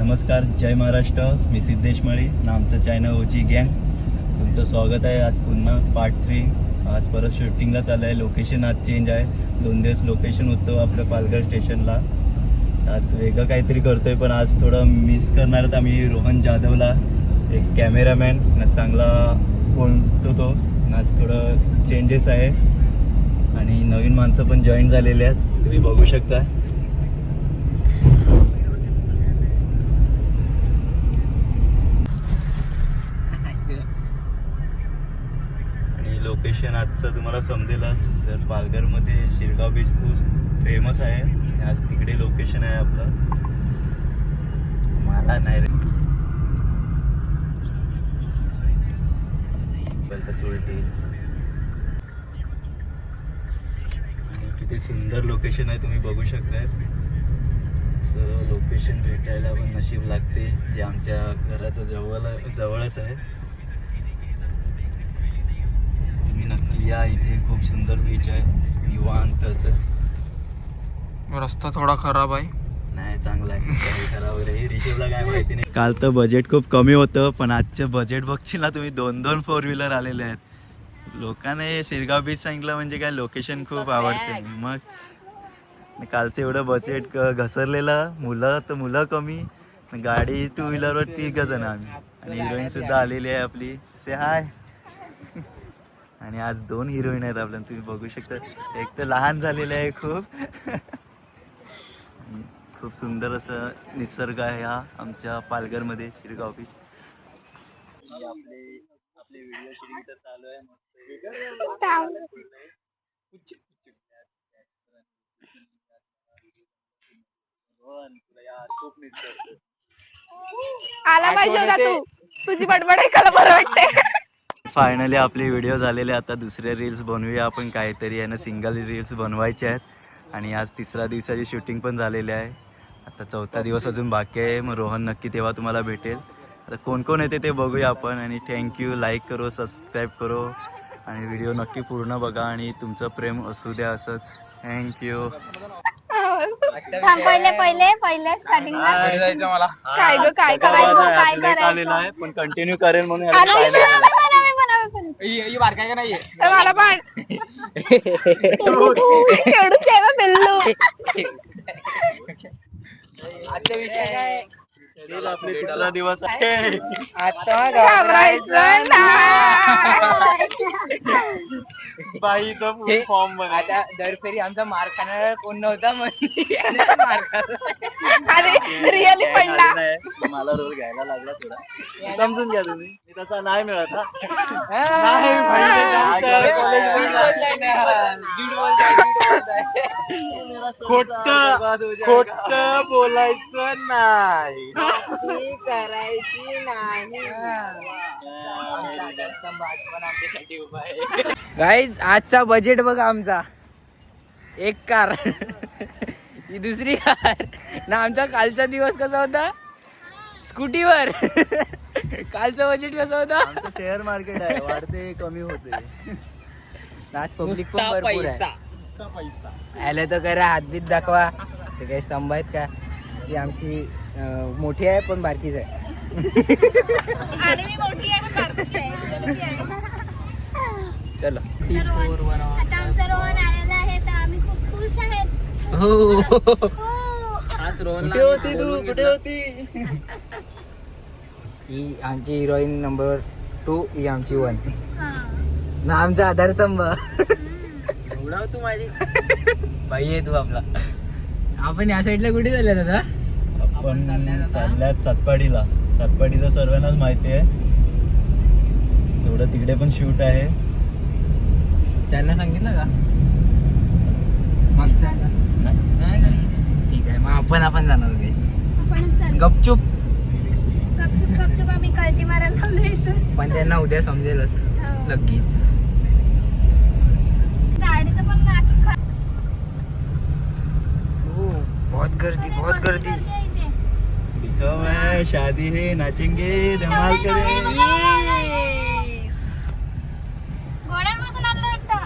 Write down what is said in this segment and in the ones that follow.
नमस्कार, जय महाराष्ट्र. मी सिद्धेश माळी ना आमचं चॅनल ओजी गँग. तुमचं स्वागत आहे आज पुन्हा पार्ट 3. आज परत शूटिंगला चाललं आहे. लोकेशन आज चेंज आहे. 2 दिवस लोकेशन होतं आपलं पालघर स्टेशनला. आज वेगळं काहीतरी करतोय, पण आज थोडं मिस करणार आहेत आम्ही रोहन जाधवला, एक कॅमेरामॅन ना चांगला बोलतो तो. आज थोडं चेंजेस आहे आणि नवीन माणसं पण जॉईन झालेले आहेत, तुम्ही बघू शकता. लोकेशन आजचं तुम्हाला समजेलच. तर पालघरमध्ये शिरगाव बीच खूप फेमस आहे. आज तिकडे लोकेशन आहे आपलं. मला नाही रे उलटी. आणि किती सुंदर लोकेशन आहे, तुम्ही बघू शकताय. लोकेशन भेटायला पण नशीब लागते, जे आमच्या घराचं जवळच आहे. नक्की या, इथे खूप सुंदर बीच आहे, निवांत असं. रस्ता थोडा खराब आहे. नाही, चांगला आहे. खराब आहे रिषभला काय माहिती नाही. काल तर बजेट खूप कमी होतं, पण आजचं बजेट बघतील ना तुम्ही, 2 4 व्हीलर आलेले आहेत. लोकांना शिरगाव बीच सांगितलं म्हणजे काय, लोकेशन खूप आवडते. मग कालचं एवढं बजेट घसरलेलं. मुलं कमी, गाडी 2 व्हीलरवर 3 जण आम्ही, आणि हिरोईन सुद्धा आलेली आहे आपली. से हाय. आणि आज 2 हिरोईन आहेत आपल्याला, तुम्ही बघू शकता. एक तर लहान झालेलं आहे खूप सुंदर असं निसर्ग आहे हा आमच्या पालघरमध्ये, शिरगाव बीच. आपले व्हिडिओ शूटिंग तर चालू आहे. आला पाहिजे का तू, तुझी बडबड ऐकायला बरं वाटते. फायनली आपले व्हिडिओ झालेले. आता दुसरे रील्स बनवूया आपण काहीतरी, आहे ना, सिंगल रील्स बनवायचे आहेत. आणि आज 3ऱ्या दिवसाची शूटिंग पण झालेली आहे. आता 4था दिवस अजून बाकी आहे. मग रोहन नक्की तेव्हा तुम्हाला भेटेल. आता कोण कोण येते ते बघूया आपण. आणि थँक्यू. लाईक करो, सबस्क्राईब करो, आणि व्हिडिओ नक्की पूर्ण बघा. आणि तुमचं प्रेम असू द्या असंच. थँक्यू. पहिले स्टार्टिंगला मला काय ग, काय करायचं, काय करायचं, पण कंटिन्यू करेल म्हणून बारकाय नाहीये मला पण एवढं केलं पिल्लू. आजचा विषय काय, आपले 3रा दिवस आहे. आता घाबरायचं नाही. बाई तो फुल फॉर्म मध्ये. आता दर फेरी आमचा मार खाणार कोण नव्हता, अरे रिअली पडला. मला रोल घ्यायला लागला थोडा, समजून घ्या तुम्ही. मी तसा नाही मिळत. खोट बोलायचं नाही, करायची नाही. गाईज आजचा बजेट बघा आमचा. एक कार, ही दुसरी कार ना. आमचा कालचा दिवस कसा होता, स्कूटीवर. कालचं बजेट कसं होतं. आमचं शेअर मार्केट आहे, वाढते कमी होते. आज पब्लिक पण भरपूर आहे. आलं तर करा, हातबीत दाखवा. ते काही स्तंभ आहेत का, ती आमची मोठी आहे पण बारकीच आहे. आणि मी मोठी आहे पण बारकी आहे. चलो. आता आमचा रोहन आलेला आहे, तर आम्ही खूप खुश आहेत. हो. आज कुठे होती तू, कुठे होती. ही आमची हिरोईन नंबर 2, ही आमची 1 ना. आमचा आधारस्तंभ. एवढा तू माझी बाई आहे तू आपला. आपण या साईडला कुठे चालले दादा. आपण चालल्यात सातपाडीला. सातपाडीचं सर्वांनाच माहिती आहे. तेवढं तिकडे पण शूट आहे. त्यांना सांगितलं का मागच्या. ठीक आहे, मग आपण जाणार गपचूप. गपचूप आम्ही कल्टी मारायला लावलो इथून. पण त्यांना उद्या समजेलच लगेच. गाडीचं पण नाक बहुत गर्दी. दिखावा है, शादी है, नाचेंगे, धमाल करेंगे. घोड्यावर बसून आणलं वाटतं.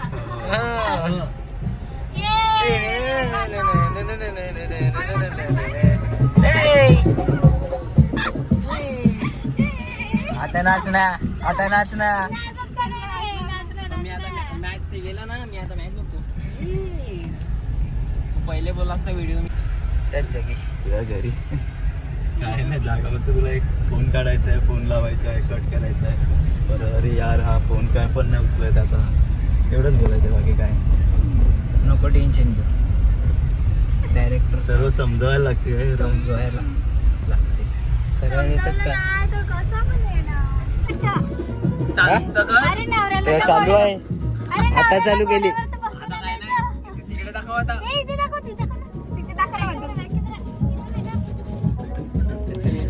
नाच ना, आता नाच ना. मी आता मॅच ते गेला ना, मी आता मॅच बघतो. तू पहिले बोलला असता व्हिडिओ त्याच जागी तुझ्या घरी काय नाही जागा, फक्त तुला एक फोन काढायचा आहे, फोन लावायचा आहे, कट करायचा आहे. बरं अरे यार हा फोन काय पण नाही उचलायचा आता, एवढंच बोलायचं बाकी काय. नको टेन्शन घेऊ. डायरेक्टर सर्व समजवायला लागते. समजवायला लागते. सरळ येतात का? अरे नवऱ्याला ते चालू आहे. अरे आता चालू केली. तिकडे दाखव आता.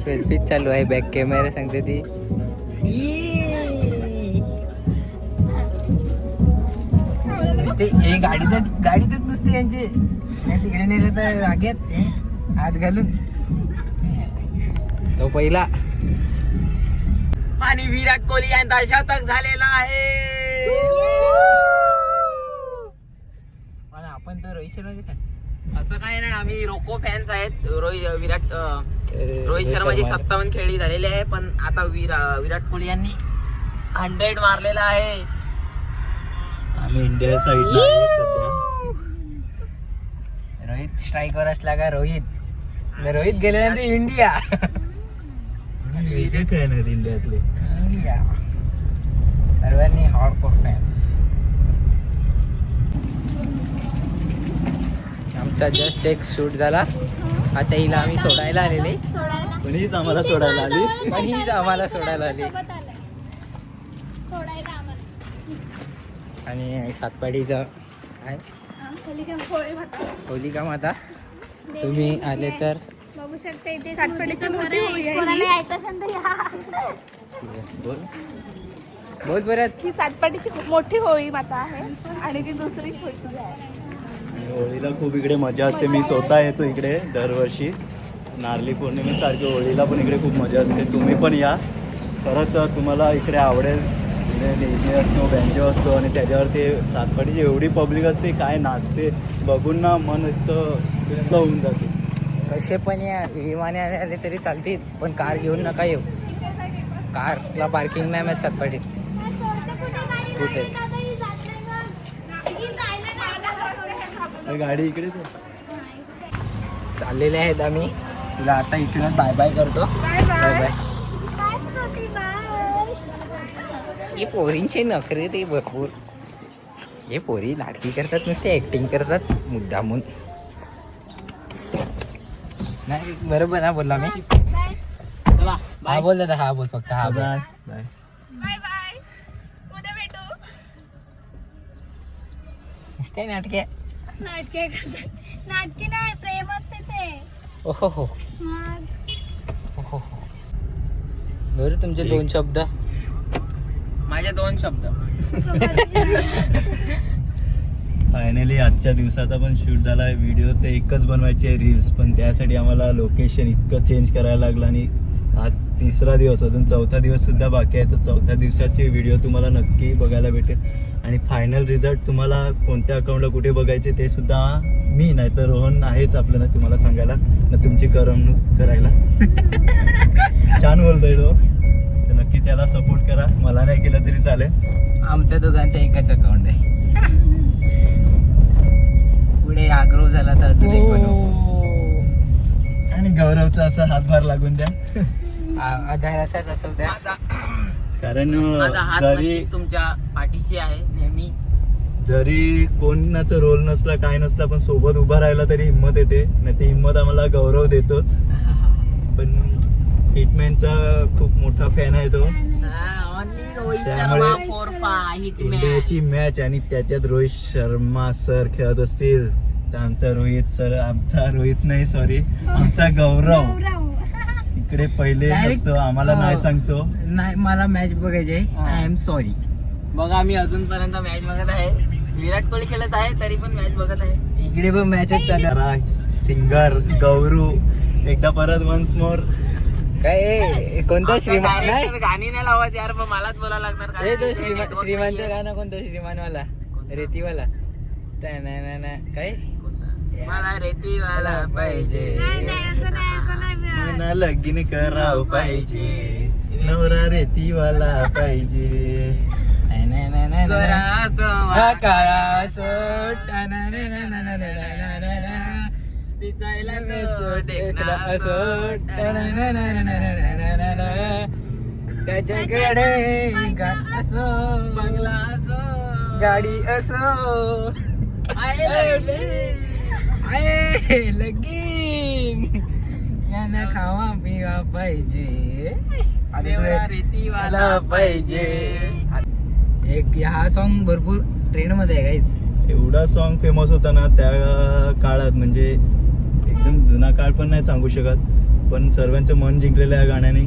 सेल्फी चालू आहे, बॅक कॅमेरा सांगते ती. ते हे गाडीतच नुसते यांचे तिकडे नेलं तर रागेत हात घालून. तो पहिला आणि विराट कोहली यांचा शतक झालेला आहे. आणि आपण तर रोहित शर्मा काय असं काय नाही, आम्ही रोको फॅन्स आहेत. रोहित शर्माची 57 खेळी झालेली आहे, पण आता विराट कोहली यांनी 100 मारलेला आहे. आम्ही इंडिया साईडला आहे सध्या. रोहित स्ट्राईकवर असला का? रोहित गेल्यानंतर इंडिया. वेगळे फॅन आहेत इंडियातले. इंडिया सर्वांनी हार्डकोर फॅन्स. आमचा जस्ट एक शूट झाला. आता हिला आम्ही सोडायला आलेले, पण हीच आम्हाला सोडायला आली. पण हीच आम्हाला सोडायला आली. आणि सातपाडीचं काय होलिका माता. तुम्ही आले तर बघू शकता इथे सातपडीचं घर आहे. कोणाला यायचं असेल तर या. बोल परत. ही सातपाटीची खूप मोठी होळी माता आहे आणि ती दुसरी छोटी आहे. होळीला खूप इकडे मजा असते. मी स्वतः येतो इकडे दरवर्षी. नारळी पौर्णिमेसारखी होळीला पण इकडे खूप मजा असते. तुम्ही पण या, खरंच तुम्हाला इकडे आवडेल. इकडे डीजे असतो, बँजो असतो आणि त्याच्यावर ते सातपाडीची एवढी पब्लिक असते, काय नाचते बघून ना मन इतकं होऊन जाते. कसे पण या, विमाने आले तरी चालतील, पण कार घेऊन नका येऊ. कारला पार्किंग नाही मॅच सातपाडीत कुठेच. गाडी इकडेच आहे. चाललेले आहेत आम्ही. तुला आता इथूनच बाय बाय करतो. Bye bye. हे पोरींचे नखरे ते भरपूर. हे पोरी लाडकी करतात, नुसते ऍक्टिंग करतात मुद्दामून. नाही बरोबर ना बोलला मी. हा बोल दादा, हा बोल फक्त हा बोल. Bye bye. बाय बाय, उद्या भेटू. नुसते नाटके. नाटके करतात. नाटके नाही, प्रेम असते ते. ओहो हो मग हो. बरं तुमचे 2 शब्द. माझे 2 शब्द. फायनली आजच्या दिवसाचा पण शूट झाला आहे. व्हिडिओ ते एकच बनवायचे रील्स, पण त्यासाठी आम्हाला लोकेशन इतकं चेंज करायला लागलं. आणि आज 3रा दिवस, अजून 4था दिवस सुद्धा बाकी आहे. तर 4थ्या दिवसाचे व्हिडिओ तुम्हाला नक्की बघायला भेटेल. आणि फायनल रिझल्ट तुम्हाला कोणत्या अकाउंटला कुठे बघायचे ते सुद्धा मी नाही तर रोहन आहेच आपलं ना तुम्हाला सांगायला ना, तुमची करमणूक करायला. छान बोलतोय तो, तर नक्की त्याला सपोर्ट करा. मला नाही केलं तरी चालेल. आमच्या दोघांचा एकच अकाउंट आहे. पुढे आग्रह झाला तर अजून एक बनवू. आणि गौरवचा असा हातभार लागून द्या. आधार असाच असू द्या. कारण माझा हात जरी नक्की तुमच्या पाठीशी आहे नेहमी. जरी कोणाचा रोल नसला काय नसला, पण सोबत उभा राहिला तरी हिंमत येते. नाही ती हिंमत आम्हाला गौरव देतोच. पण हिटमॅनचा खूप मोठा फॅन आहे तो. त्यामुळे इंडियाची मॅच आणि त्याच्यात रोहित शर्मा सर खेळत असतील तर आमचा रोहित नाही सॉरी आमचा गौरव इकडे पहिले असतो. आम्हाला नाही सांगतो. नाही, मला मॅच बघायची आहे. I am sorry. बघा मी अजूनपर्यंत मॅच बघत आहे. विराट कोहली खेळत आहे तरी पण मॅच बघत आहे. इकडे पण मॅचच चालू. सिंगर गौरू एकदा परत वन्स मोर. काय कोणता श्रीमान नाही, गाणी नाही लावायची यार, पण मलाच बोलायला लागणार. हे तो श्रीमानचं गाणं कोणतं? श्रीमानवाला रेतीवाला नाही काय मला रेतीवाला पाहिजे. नाही, असं नाही, असं नाही. मना लगीन करावं पाहिजे. नवरा रेतीवाला पाहिजे. हा काळा असो दिसायला तो देखणा असो त्याच्याकडे असो बंगला असो गाडी असो आहे लगीन यांना खावा पिवा पाहिजे रेतीवाला पाहिजे. एक हा सॉन्ग भरपूर ट्रेंड मध्ये आहे गाईच. एवढा सॉन्ग फेमस होता ना त्या काळात, म्हणजे एकदम जुना काळ पण नाही सांगू शकत, पण सर्वांचं मन जिंकलेलं आहे या गाण्याने.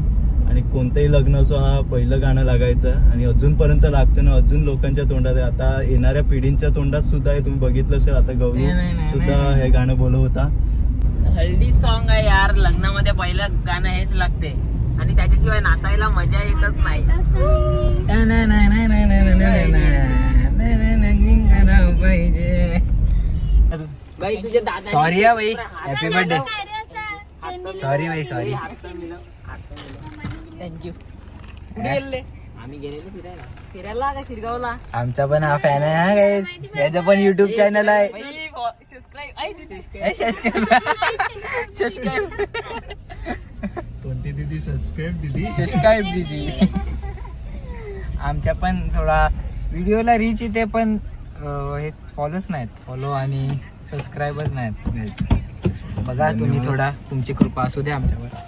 आणि कोणतंही लग्न असो हा पहिलं गाणं लागायचं आणि अजूनपर्यंत लागतं ना, अजून लोकांच्या तोंडात आहे. आता येणाऱ्या पिढींच्या तोंडात सुद्धा आहे. तुम्ही बघितलं असेल आता गौरी सुद्धा हे गाणं बोलत होता. हल्दी सॉन्ग आहे यार, लग्नामध्ये पहिलं गाणं हेच लागते आणि त्याच्याशिवाय नाचायला मजा येतच नाही. बाई तुझे दादा सॉरी हा बाई, हॅपी बर्थडे. सॉरी बाई सॉरी. थँक्यू. कुठे गेले? आम्ही गेलेलो फिरायला का शिरगावला. आमचा पण हा फॅन आहे हा गाईज. याचं पण युट्यूब चॅनल आहे. कोणती दिदी सबस्क्राईब दिदी. आमच्या पण थोडा व्हिडिओला रीच येते पण हे फॉलोच नाहीत, फॉलो आणि सबस्क्राईबच नाहीत. बघा तुम्ही थोडा, तुमची कृपा असू द्या आमच्यावर.